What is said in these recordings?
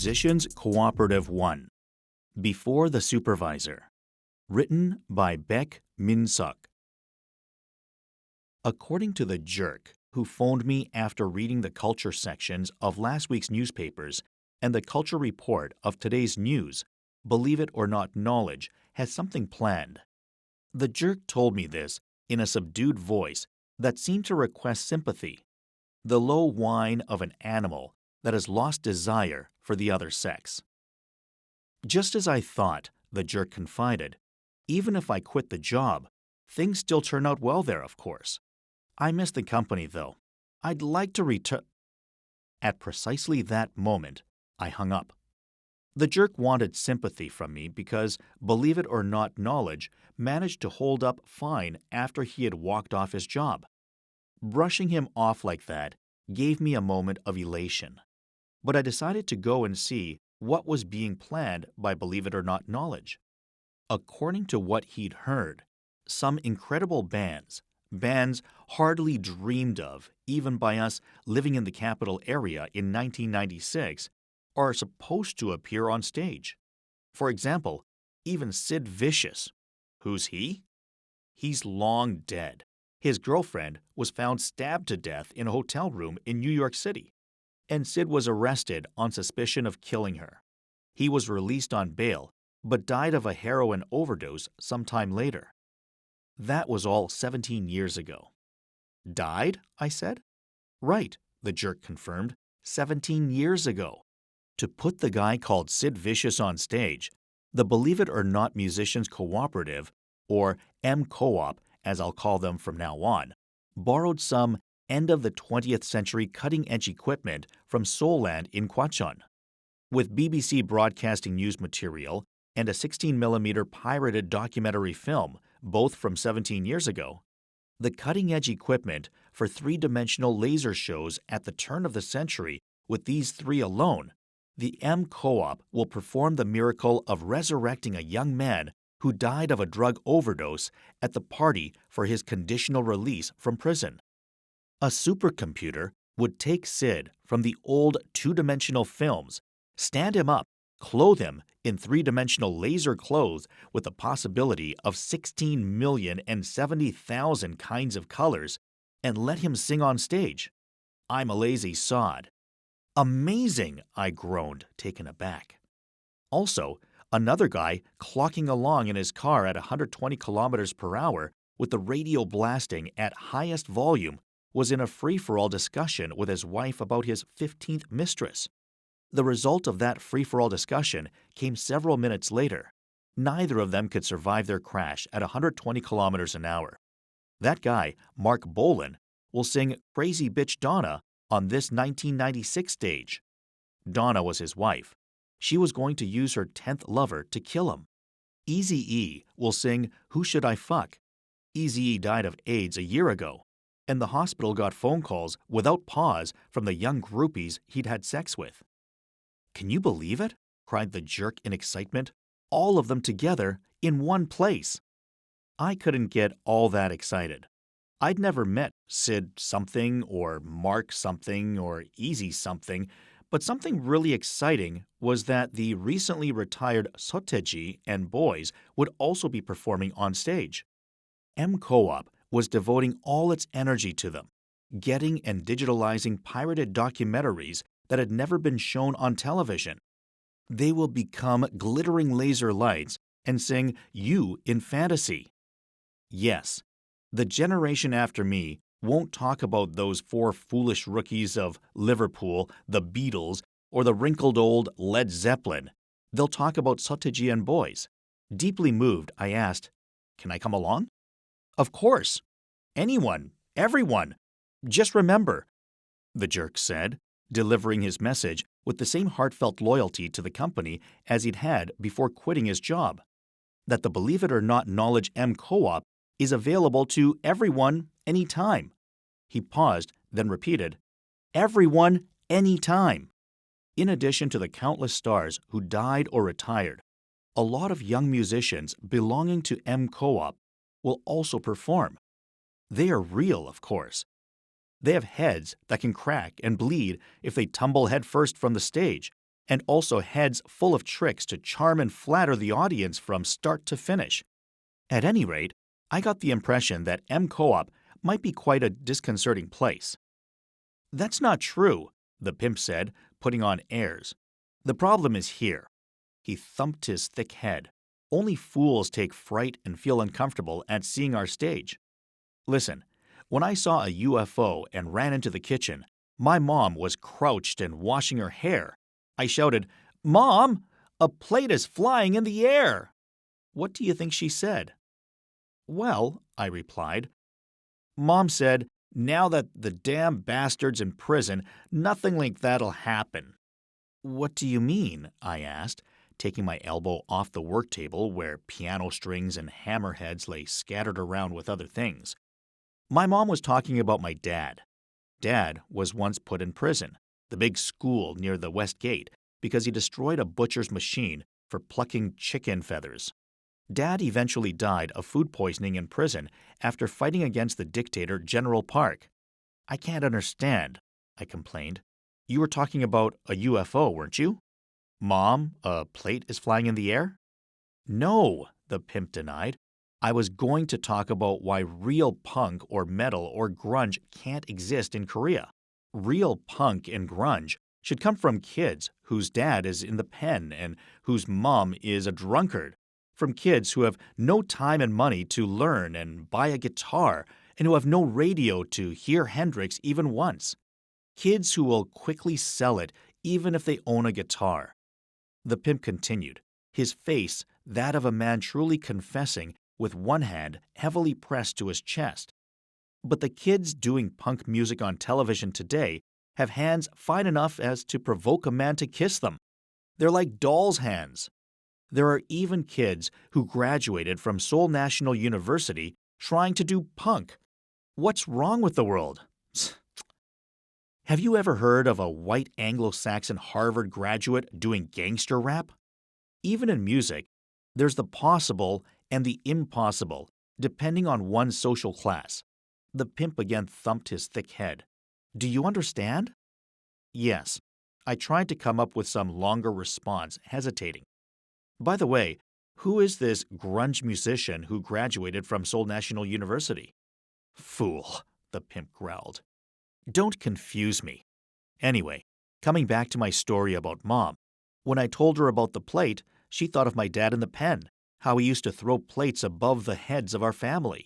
Musicians Cooperative 1. Before the Supervisor. Written by Baek Minsuk. According to the jerk who phoned me after reading the culture sections of last week's newspapers and the culture report of today's news, believe it or not, knowledge has something planned. The jerk told me this in a subdued voice that seemed to request sympathy, the low whine of an animal that has lost desire for the other sex. Just as I thought, the jerk confided, even if I quit the job, things still turn out well there, of course. I miss the company, though. I'd like to return. At precisely that moment, I hung up. The jerk wanted sympathy from me because, believe it or not, knowledge managed to hold up fine after he had walked off his job. Brushing him off like that gave me a moment of elation. But I decided to go and see what was being planned by believe it or not knowledge. According to what he'd heard, some incredible bands hardly dreamed of even by us living in the capital area in 1996, are supposed to appear on stage. For example, even Sid Vicious. Who's he? He's long dead. His girlfriend was found stabbed to death in a hotel room in New York City, and Sid was arrested on suspicion of killing her. He was released on bail, but died of a heroin overdose sometime later. That was all 17 years ago. Died? I said. Right, the jerk confirmed, 17 years ago. To put the guy called Sid Vicious on stage, the Believe It or Not Musicians Cooperative, or M-Co-op as I'll call them from now on, borrowed some end-of-the-20th century cutting-edge equipment from Seoul-land in Gwacheon. With BBC broadcasting news material and a 16mm pirated documentary film, both from 17 years ago, the cutting-edge equipment for three-dimensional laser shows at the turn of the century with these three alone, the M-Co-op will perform the miracle of resurrecting a young man who died of a drug overdose at the party for his conditional release from prison. A supercomputer would take Sid from the old two-dimensional films, stand him up, clothe him in three-dimensional laser clothes with the possibility of 16,070,000 kinds of colors, and let him sing on stage. I'm a lazy sod. Amazing, I groaned, taken aback. Also, another guy clocking along in his car at 120 kilometers per hour with the radio blasting at highest volume was in a free-for-all discussion with his wife about his 15th mistress. The result of that free-for-all discussion came several minutes later. Neither of them could survive their crash at 120 kilometers an hour. That guy, Mark Bolan, will sing Crazy Bitch Donna on this 1996 stage. Donna was his wife. She was going to use her 10th lover to kill him. Eazy-E will sing Who Should I Fuck? Eazy-E died of AIDS a year ago, and the hospital got phone calls without pause from the young groupies he'd had sex with. Can you believe it? Cried the jerk in excitement. All of them together in one place. I couldn't get all that excited. I'd never met Sid something or Mark something or Easy something, but something really exciting was that the recently retired Soteji and boys would also be performing on stage. M-Co-op was devoting all its energy to them, getting and digitalizing pirated documentaries that had never been shown on television. They will become glittering laser lights and sing You in Fantasy. Yes, the generation after me won't talk about those four foolish rookies of Liverpool, the Beatles, or the wrinkled old Led Zeppelin. They'll talk about Soteji and boys. Deeply moved, I asked, Can I come along? Of course. Anyone, everyone. Just remember, the jerk said, delivering his message with the same heartfelt loyalty to the company as he'd had before quitting his job, that the Believe It or Not Knowledge M-Co-op is available to everyone, anytime. He paused, then repeated, Everyone, anytime. In addition to the countless stars who died or retired, a lot of young musicians belonging to M-Co-op will also perform. They are real, of course. They have heads that can crack and bleed if they tumble headfirst from the stage, and also heads full of tricks to charm and flatter the audience from start to finish. At any rate, I got the impression that M Co-op might be quite a disconcerting place. "That's not true," the pimp said, putting on airs. "The problem is here." He thumped his thick head. "Only fools take fright and feel uncomfortable at seeing our stage. Listen, when I saw a UFO and ran into the kitchen, my mom was crouched and washing her hair. I shouted, 'Mom, a plate is flying in the air!' What do you think she said?" "Well," I replied, "Mom said, 'Now that the damn bastard's in prison, nothing like that'll happen.'" "What do you mean?" I asked, taking my elbow off the work table where piano strings and hammerheads lay scattered around with other things. "My mom was talking about my dad. Dad was once put in prison, the big school near the West Gate, because he destroyed a butcher's machine for plucking chicken feathers. Dad eventually died of food poisoning in prison after fighting against the dictator General Park." "I can't understand," I complained. "You were talking about a UFO, weren't you?" "Mom, a plate is flying in the air?" "No," the pimp denied. "I was going to talk about why real punk or metal or grunge can't exist in Korea. Real punk and grunge should come from kids whose dad is in the pen and whose mom is a drunkard. From kids who have no time and money to learn and buy a guitar and who have no radio to hear Hendrix even once. Kids who will quickly sell it even if they own a guitar." The pimp continued, his face that of a man truly confessing, with one hand heavily pressed to his chest. "But the kids doing punk music on television today have hands fine enough as to provoke a man to kiss them. They're like doll's hands. There are even kids who graduated from Seoul National University trying to do punk. What's wrong with the world? Have you ever heard of a white Anglo-Saxon Harvard graduate doing gangster rap? Even in music, there's the possible and the impossible, depending on one's social class." The pimp again thumped his thick head. "Do you understand?" "Yes." I tried to come up with some longer response, hesitating. "By the way, who is this grunge musician who graduated from Seoul National University?" "Fool," the pimp growled. "Don't confuse me. Anyway, coming back to my story about Mom, when I told her about the plate, she thought of my dad in the pen, how he used to throw plates above the heads of our family."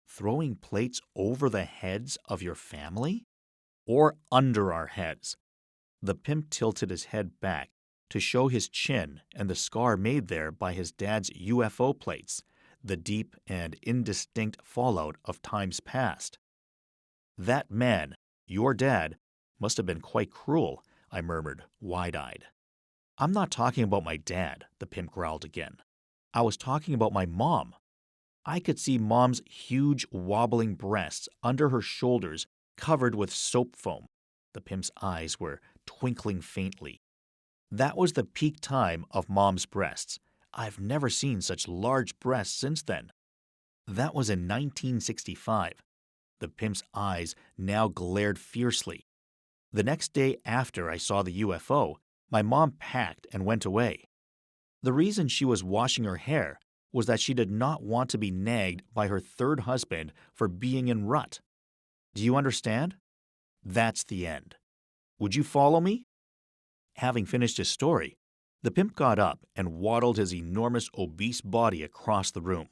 "Throwing plates over the heads of your family?" "Or under our heads." The pimp tilted his head back to show his chin and the scar made there by his dad's UFO plates, the deep and indistinct fallout of times past. "That man, your dad, must have been quite cruel," I murmured, wide-eyed. "I'm not talking about my dad," the pimp growled again. "I was talking about my mom. I could see Mom's huge wobbling breasts under her shoulders covered with soap foam." The pimp's eyes were twinkling faintly. "That was the peak time of Mom's breasts. I've never seen such large breasts since then." "That was in 1965. The pimp's eyes now glared fiercely. "The next day after I saw the UFO, my mom packed and went away. The reason she was washing her hair was that she did not want to be nagged by her third husband for being in rut. Do you understand? That's the end. Would you follow me?" Having finished his story, the pimp got up and waddled his enormous obese body across the room.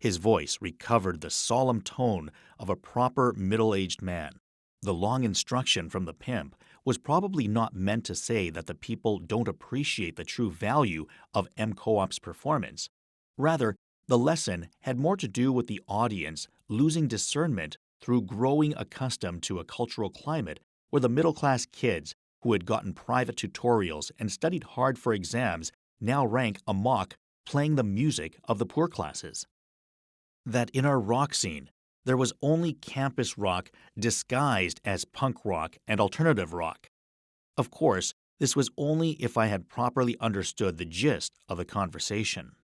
His voice recovered the solemn tone of a proper middle-aged man. The long instruction from the pimp was probably not meant to say that the people don't appreciate the true value of M Co-op's performance. Rather, the lesson had more to do with the audience losing discernment through growing accustomed to a cultural climate where the middle-class kids who had gotten private tutorials and studied hard for exams now rank amok playing the music of the poor classes. That in our rock scene, there was only campus rock disguised as punk rock and alternative rock. Of course, this was only if I had properly understood the gist of the conversation.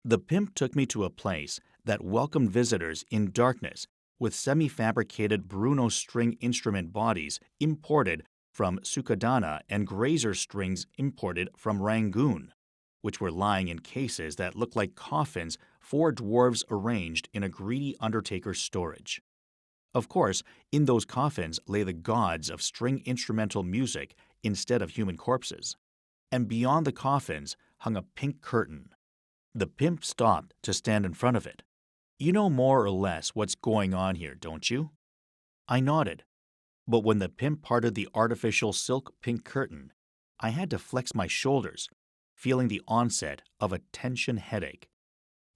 The pimp took me to a place that welcomed visitors in darkness with semi-fabricated Bruno string instrument bodies imported from Sukadana and grazer strings imported from Rangoon, which were lying in cases that looked like coffins 4 dwarves arranged in a greedy undertaker's storage. Of course, in those coffins lay the gods of string instrumental music instead of human corpses, and beyond the coffins hung a pink curtain. The pimp stopped to stand in front of it. "You know more or less what's going on here, don't you?" I nodded, but when the pimp parted the artificial silk pink curtain, I had to flex my shoulders, feeling the onset of a tension headache.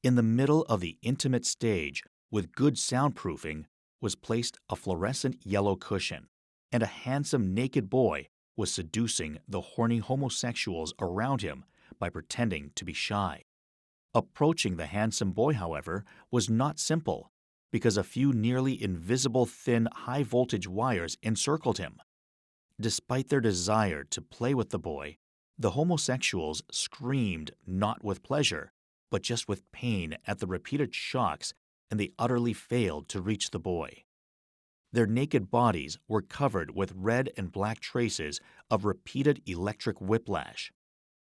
In the middle of the intimate stage, with good soundproofing, was placed a fluorescent yellow cushion, and a handsome naked boy was seducing the horny homosexuals around him by pretending to be shy. Approaching the handsome boy, however, was not simple, because a few nearly invisible thin high-voltage wires encircled him. Despite their desire to play with the boy, the homosexuals screamed not with pleasure, but just with pain at the repeated shocks, and they utterly failed to reach the boy. Their naked bodies were covered with red and black traces of repeated electric whiplash.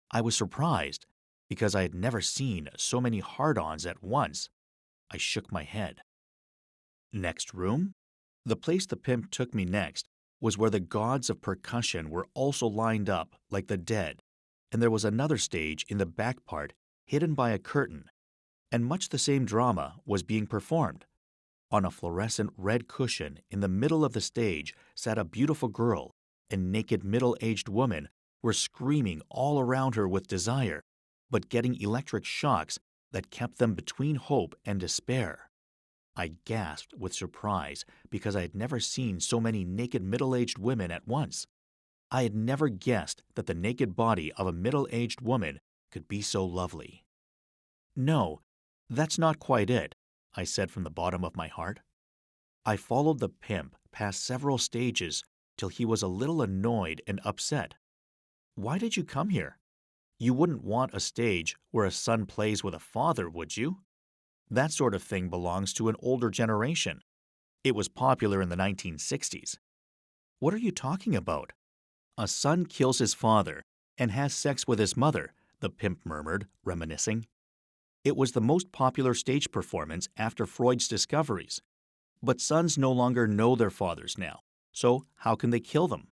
I was surprised, because I had never seen so many hard-ons at once. I shook my head. Next room? The place the pimp took me next was where the gods of percussion were also lined up like the dead, and there was another stage in the back part hidden by a curtain, and much the same drama was being performed. On a fluorescent red cushion in the middle of the stage sat a beautiful girl, and naked middle-aged women were screaming all around her with desire, but getting electric shocks that kept them between hope and despair. I gasped with surprise because I had never seen so many naked middle-aged women at once. I had never guessed that the naked body of a middle-aged woman could be so lovely. "No, that's not quite it," I said from the bottom of my heart. I followed the pimp past several stages till he was a little annoyed and upset. "Why did you come here? You wouldn't want a stage where a son plays with a father, would you? That sort of thing belongs to an older generation. It was popular in the 1960s. "What are you talking about?" "A son kills his father and has sex with his mother," the pimp murmured, reminiscing. "It was the most popular stage performance after Freud's discoveries. But sons no longer know their fathers now, so how can they kill them?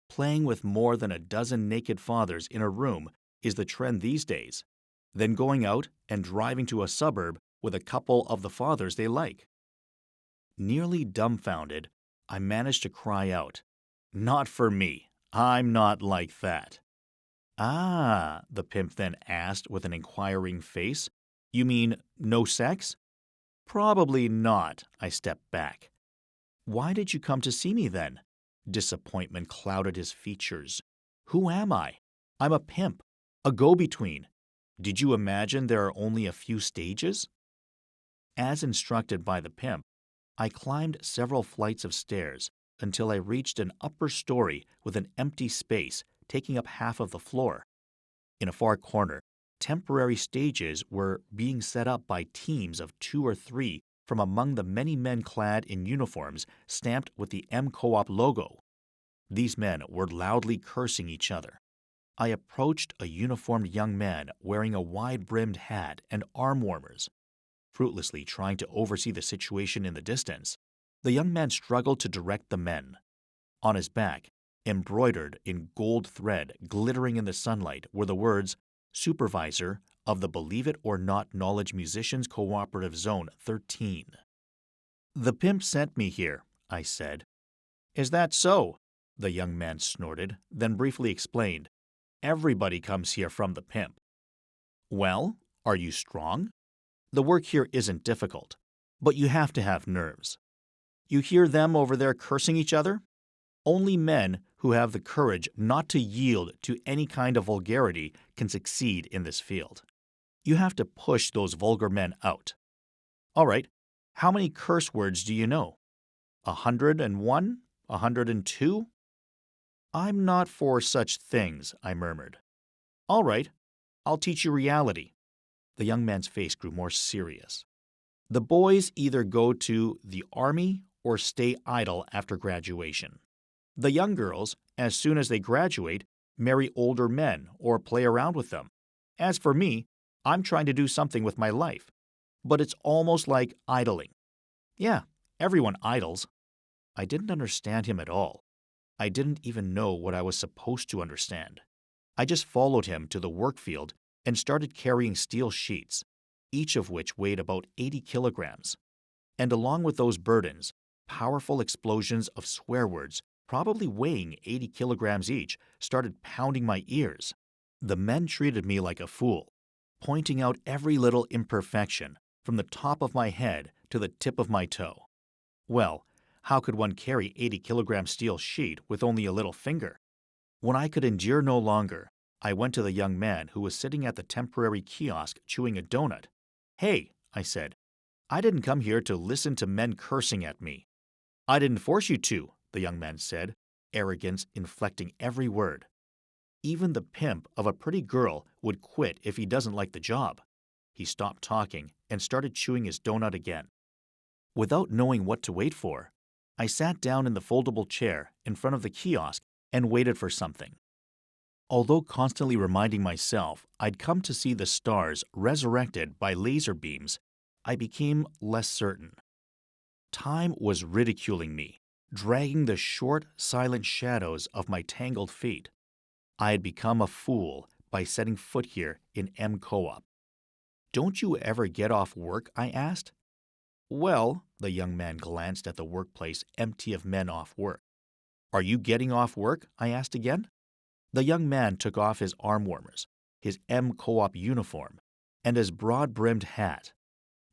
Playing with more than a dozen naked fathers in a room is the trend these days, then going out and driving to a suburb with a couple of the fathers they like." Nearly dumbfounded, I managed to cry out, "Not for me. I'm not like that." "Ah," the pimp then asked with an inquiring face. "You mean no sex?" "Probably not," I stepped back. "Why did you come to see me then?" Disappointment clouded his features. "Who am I? I'm a pimp, a go-between. Did you imagine there are only a few stages?" As instructed by the pimp, I climbed several flights of stairs until I reached an upper story with an empty space taking up half of the floor. In a far corner, temporary stages were being set up by teams of 2 or 3 from among the many men clad in uniforms stamped with the M Co-op logo. These men were loudly cursing each other. I approached a uniformed young man wearing a wide-brimmed hat and arm warmers. Fruitlessly trying to oversee the situation in the distance, the young man struggled to direct the men. On his back, embroidered in gold thread glittering in the sunlight, were the words, "Supervisor of the Believe It or Not Knowledge Musicians Cooperative Zone 13. "The pimp sent me here," I said. "Is that so?" the young man snorted, then briefly explained, "Everybody comes here from the pimp." "Well, are you strong? The work here isn't difficult, but you have to have nerves. You hear them over there cursing each other? Only men who have the courage not to yield to any kind of vulgarity can succeed in this field. You have to push those vulgar men out. All right, how many curse words do you know? 101? 102? "I'm not for such things," I murmured. "All right, I'll teach you reality." The young man's face grew more serious. "The boys either go to the army or stay idle after graduation. The young girls As soon as they graduate, marry older men or play around with them. As for me, I'm trying to do something with my life. But it's almost like idling. Yeah, everyone idles. I didn't understand him at all. I didn't even know what I was supposed to understand. I just followed him to the work field and started carrying steel sheets, each of which weighed about 80 kilograms. And along with those burdens, powerful explosions of swear words, probably weighing 80 kilograms each, started pounding my ears. The men treated me like a fool, pointing out every little imperfection from the top of my head to the tip of my toe. Well, how could one carry 80-kilogram steel sheet with only a little finger? When I could endure no longer, I went to the young man who was sitting at the temporary kiosk chewing a donut. "Hey," I said, "I didn't come here to listen to men cursing at me." "I didn't force you to," the young man said, arrogance inflecting every word. Even the pimp of a pretty girl would quit if he doesn't like the job. He stopped talking and started chewing his donut again. Without knowing what to wait for, I sat down in the foldable chair in front of the kiosk and waited for something. Although constantly reminding myself I'd come to see the stars resurrected by laser beams, I became less certain. Time was ridiculing me, dragging the short, silent shadows of my tangled feet. I had become a fool by setting foot here in M Co-op. "Don't you ever get off work?" I asked. "Well," the young man glanced at the workplace empty of men off work. "Are you getting off work?" I asked again. The young man took off his arm warmers, his M Co-op uniform, and his broad-brimmed hat.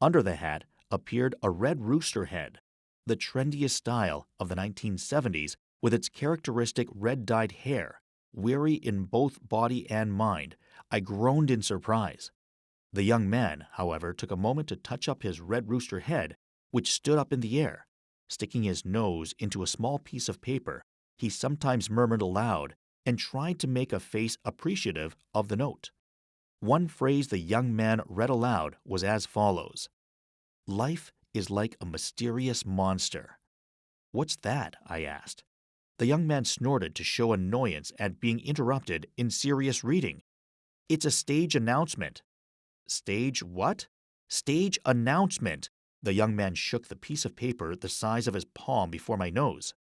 Under the hat appeared a red rooster head, the trendiest style of the 1970s with its characteristic red-dyed hair. Weary in both body and mind, I groaned in surprise. The young man, however, took a moment to touch up his red rooster head, which stood up in the air. Sticking his nose into a small piece of paper, he sometimes murmured aloud and tried to make a face appreciative of the note. One phrase the young man read aloud was as follows: "Life is like a mysterious monster." "What's that?" I asked. The young man snorted to show annoyance at being interrupted in serious reading. "It's a stage announcement." "Stage what?" "Stage announcement." The young man shook the piece of paper the size of his palm before my nose.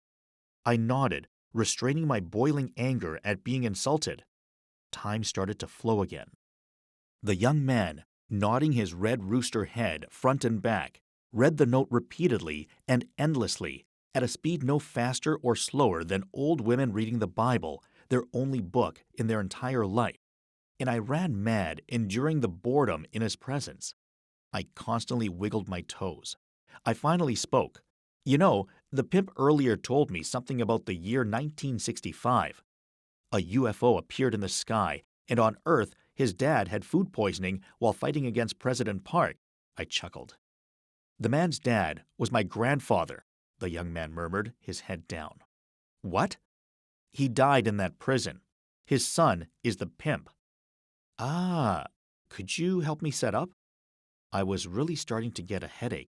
I nodded, restraining my boiling anger at being insulted. Time started to flow again. The young man, nodding his red rooster head front and back, read the note repeatedly and endlessly, at a speed no faster or slower than old women reading the Bible, their only book in their entire life, and I ran mad enduring the boredom in his presence. I constantly wiggled my toes. I finally spoke. "You know, the pimp earlier told me something about the year 1965. A UFO appeared in the sky, and on Earth his dad had food poisoning while fighting against President Park," I chuckled. "The man's dad was my grandfather," the young man murmured, his head down. "What?" "He died in that prison. His son is the pimp." "Ah, could you help me set up?" I was really starting to get a headache.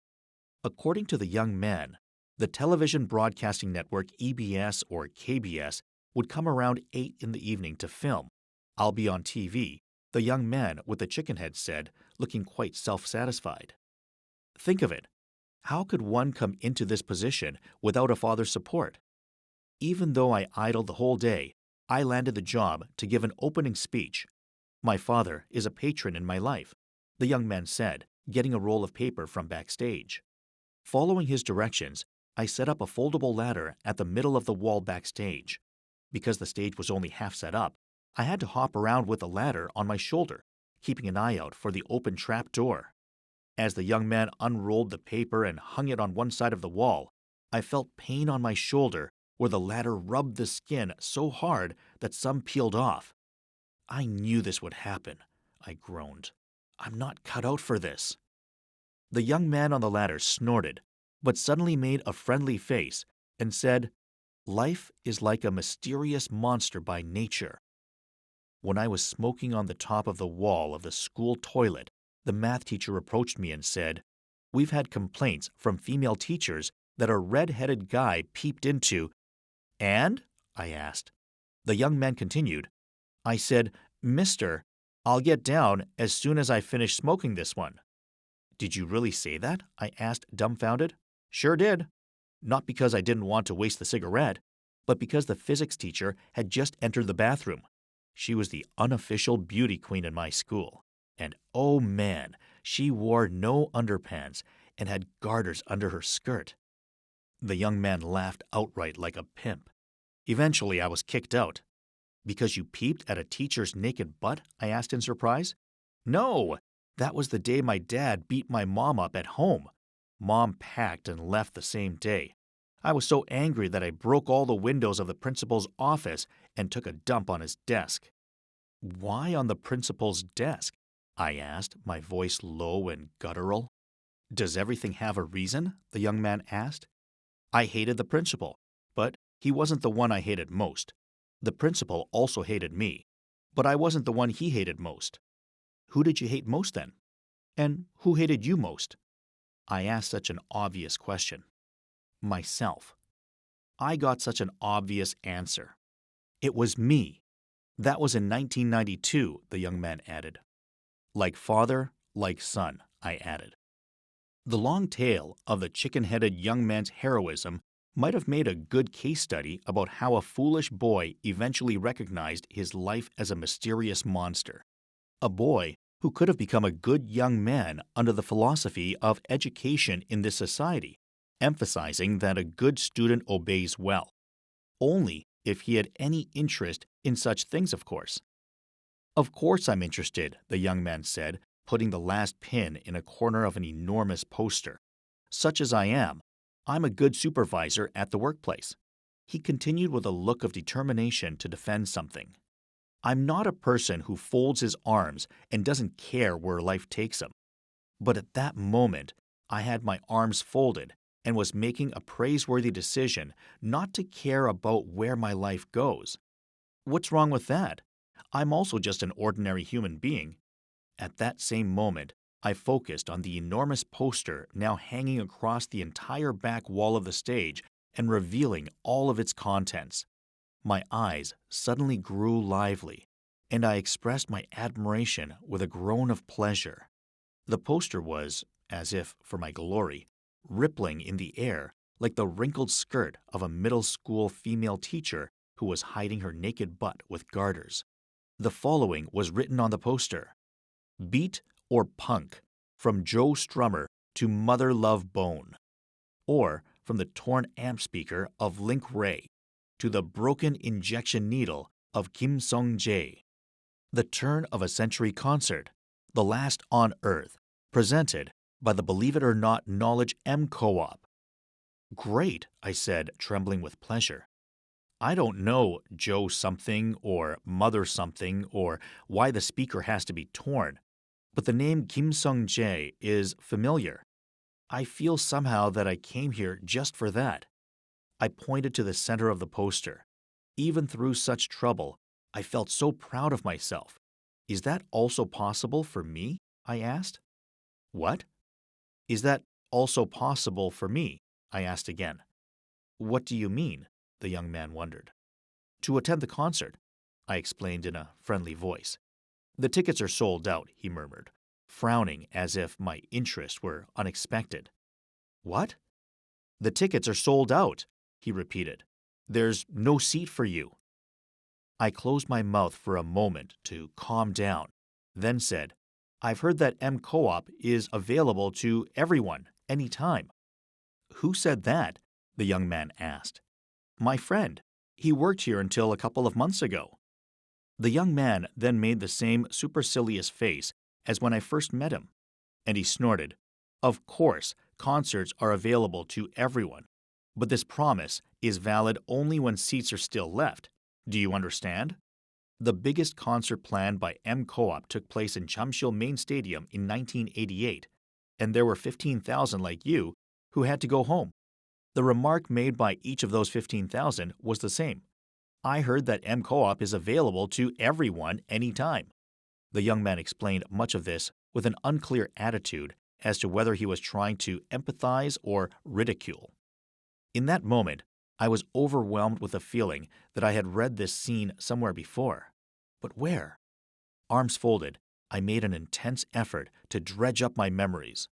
According to the young man, the television broadcasting network EBS or KBS would come around 8 in the evening to film. "I'll be on TV," the young man with the chicken head said, looking quite self-satisfied. Think of it. How could one come into this position without a father's support? Even though I idled the whole day, I landed the job to give an opening speech. "My father is a patron in my life," the young man said, getting a roll of paper from backstage. Following his directions, I set up a foldable ladder at the middle of the wall backstage. Because the stage was only half set up, I had to hop around with the ladder on my shoulder, keeping an eye out for the open trap door. As the young man unrolled the paper and hung it on one side of the wall, I felt pain on my shoulder where the ladder rubbed the skin so hard that some peeled off. "I knew this would happen," I groaned. "I'm not cut out for this." The young man on the ladder snorted, but suddenly made a friendly face and said, "Life is like a mysterious monster by nature." When I was smoking on the top of the wall of the school toilet, the math teacher approached me and said, "We've had complaints from female teachers that a red-headed guy peeped into—" "And?" I asked. The young man continued, I said, Mister, I'll get down as soon as I finish smoking this one. Did you really say that? I asked, dumbfounded. Sure did. Not because I didn't want to waste the cigarette, but because the physics teacher had just entered the bathroom. She was the unofficial beauty queen in my school. And oh man, she wore no underpants and had garters under her skirt. The young man laughed outright like a pimp. Eventually, I was kicked out. Because you peeped at a teacher's naked butt? I asked in surprise. No, that was the day my dad beat my mom up at home. Mom packed and left the same day. I was so angry that I broke all the windows of the principal's office and took a dump on his desk. Why on the principal's desk? I asked, my voice low and guttural. Does everything have a reason? The young man asked. I hated the principal, but he wasn't the one I hated most. The principal also hated me, but I wasn't the one he hated most. Who did you hate most then? And who hated you most? I asked such an obvious question. Myself. I got such an obvious answer. It was me. That was in 1992, the young man added. Like father, like son, I added. The long tale of the chicken-headed young man's heroism might have made a good case study about how a foolish boy eventually recognized his life as a mysterious monster. A boy who could have become a good young man under the philosophy of education in this society, emphasizing that a good student obeys well. Only if he had any interest in such things, of course. Of course I'm interested, the young man said, putting the last pin in a corner of an enormous poster. Such as I am, I'm a good supervisor at the workplace. He continued with a look of determination to defend something. I'm not a person who folds his arms and doesn't care where life takes him. But at that moment, I had my arms folded and was making a praiseworthy decision not to care about where my life goes. What's wrong with that? I'm also just an ordinary human being. At that same moment, I focused on the enormous poster now hanging across the entire back wall of the stage and revealing all of its contents. My eyes suddenly grew lively, and I expressed my admiration with a groan of pleasure. The poster was, as if for my glory, rippling in the air like the wrinkled skirt of a middle school female teacher who was hiding her naked butt with garters. The following was written on the poster. Beat or punk, from Joe Strummer to Mother Love Bone. Or from the torn amp speaker of Link Ray to the broken injection needle of Kim Sung-jae. The Turn of a Century Concert, The Last on Earth, presented by the Believe It or Not Knowledge M Co-op. Great, I said, trembling with pleasure. I don't know Joe something or Mother something or why the speaker has to be torn, but the name Kim Sung-jae is familiar. I feel somehow that I came here just for that. I pointed to the center of the poster. Even through such trouble, I felt so proud of myself. Is that also possible for me? I asked. What? Is that also possible for me? I asked again. What do you mean? The young man wondered. To attend the concert, I explained in a friendly voice. The tickets are sold out, he murmured, frowning as if my interest were unexpected. What? The tickets are sold out, he repeated. There's no seat for you. I closed my mouth for a moment to calm down, then said, I've heard that M Co-op is available to everyone, anytime. Who said that? The young man asked. My friend. He worked here until a couple of months ago. The young man then made the same supercilious face as when I first met him, and he snorted, Of course, concerts are available to everyone, but this promise is valid only when seats are still left. Do you understand? The biggest concert planned by M Co-op took place in Chamsil Main Stadium in 1988, and there were 15,000 like you who had to go home. The remark made by each of those 15,000 was the same. I heard that M Co-op is available to everyone anytime. The young man explained much of this with an unclear attitude as to whether he was trying to empathize or ridicule. In that moment, I was overwhelmed with a feeling that I had read this scene somewhere before. But where? Arms folded, I made an intense effort to dredge up my memories.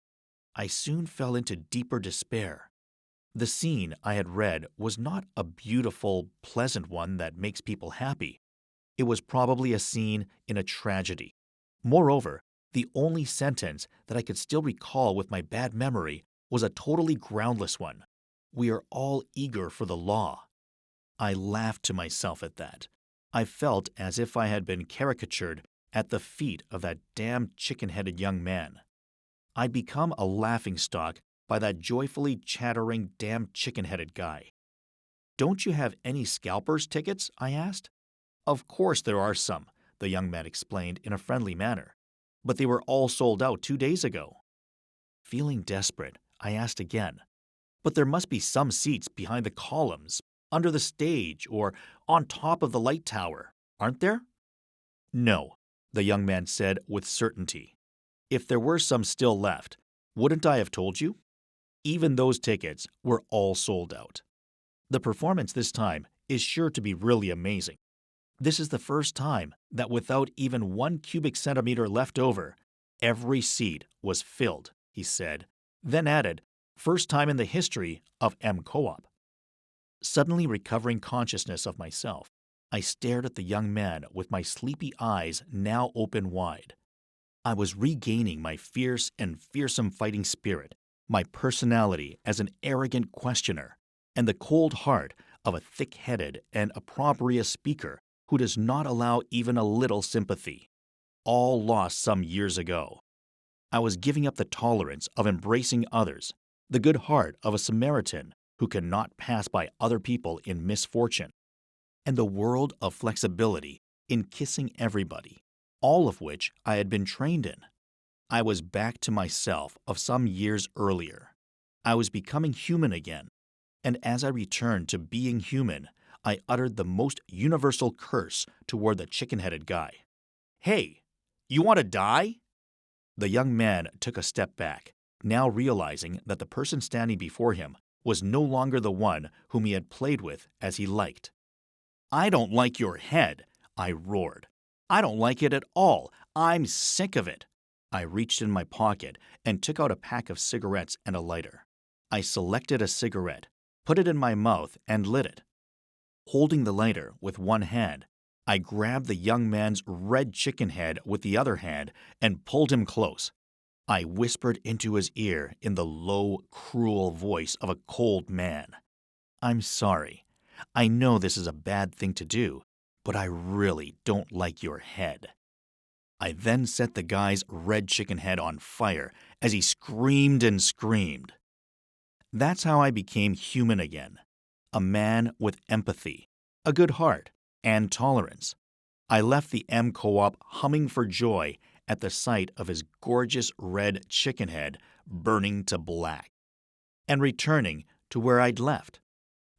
I soon fell into deeper despair. The scene I had read was not a beautiful, pleasant one that makes people happy. It was probably a scene in a tragedy. Moreover, the only sentence that I could still recall with my bad memory was a totally groundless one. We are all eager for the law. I laughed to myself at that. I felt as if I had been caricatured at the feet of that damned chicken-headed young man. I'd become a laughingstock by that joyfully chattering damned chicken-headed guy. "Don't you have any scalpers' tickets?" I asked. "Of course there are some," the young man explained in a friendly manner. "But they were all sold out 2 days ago." Feeling desperate, I asked again. "But there must be some seats behind the columns, under the stage, or on top of the light tower, aren't there?" "No," the young man said with certainty. "If there were some still left, wouldn't I have told you? Even those tickets were all sold out. The performance this time is sure to be really amazing. This is the first time that without even 1 cubic centimeter left over, every seat was filled," he said, then added, "First time in the history of M Co-op." Suddenly recovering consciousness of myself, I stared at the young man with my sleepy eyes now open wide. I was regaining my fierce and fearsome fighting spirit, my personality as an arrogant questioner, and the cold heart of a thick-headed and opprobrious speaker who does not allow even a little sympathy. All lost some years ago. I was giving up the tolerance of embracing others, the good heart of a Samaritan who cannot pass by other people in misfortune, and the world of flexibility in kissing everybody, all of which I had been trained in. I was back to myself of some years earlier. I was becoming human again, and as I returned to being human, I uttered the most universal curse toward the chicken-headed guy. "Hey, you want to die?" The young man took a step back, now realizing that the person standing before him was no longer the one whom he had played with as he liked. "I don't like your head," I roared. "I don't like it at all. I'm sick of it." I reached in my pocket and took out a pack of cigarettes and a lighter. I selected a cigarette, put it in my mouth, and lit it. Holding the lighter with one hand, I grabbed the young man's red chicken head with the other hand and pulled him close. I whispered into his ear in the low, cruel voice of a cold man. "I'm sorry. I know this is a bad thing to do, but I really don't like your head." I then set the guy's red chicken head on fire as he screamed and screamed. That's how I became human again, a man with empathy, a good heart, and tolerance. I left the M Co-op humming for joy at the sight of his gorgeous red chicken head burning to black, and returning to where I'd left.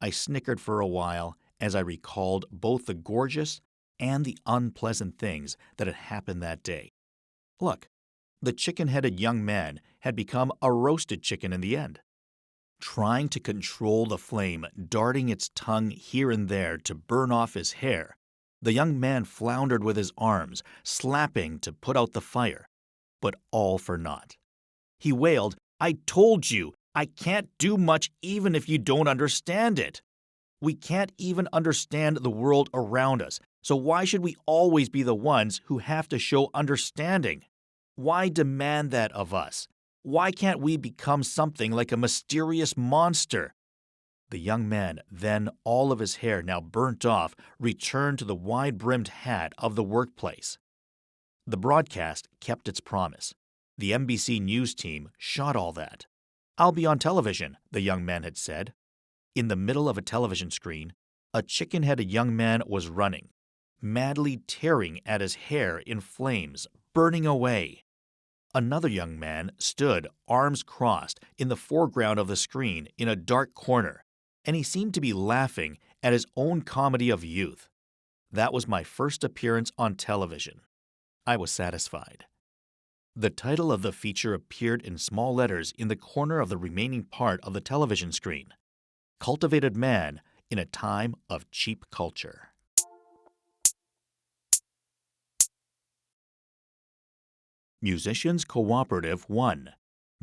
I snickered for a while as I recalled both the gorgeous and the unpleasant things that had happened that day. Look, the chicken-headed young man had become a roasted chicken in the end. Trying to control the flame darting its tongue here and there to burn off his hair, the young man floundered with his arms, slapping to put out the fire, but all for naught. He wailed, "I told you, I can't do much even if you don't understand it. We can't even understand the world around us, so why should we always be the ones who have to show understanding? Why demand that of us? Why can't we become something like a mysterious monster?" The young man, then all of his hair now burnt off, returned to the wide-brimmed hat of the workplace. The broadcast kept its promise. The NBC News team shot all that. "I'll be on television," the young man had said. In the middle of a television screen, a chicken-headed young man was running, madly tearing at his hair in flames, burning away. Another young man stood, arms crossed, in the foreground of the screen in a dark corner, and he seemed to be laughing at his own comedy of youth. That was my first appearance on television. I was satisfied. The title of the feature appeared in small letters in the corner of the remaining part of the television screen. "Cultivated man in a time of cheap culture. Musicians Cooperative 1,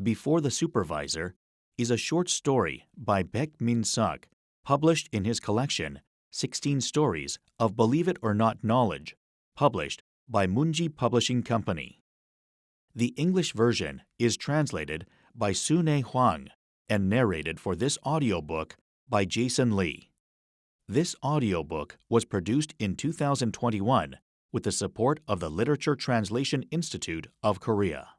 Before the Supervisor, is a short story by Baek Minsuk, published in his collection 16 Stories of Believe It or Not Knowledge, published by Munji Publishing Company. The English version is translated by Sune Huang and narrated for this audiobook by Jason Lee. This audiobook was produced in 2021 with the support of the Literature Translation Institute of Korea.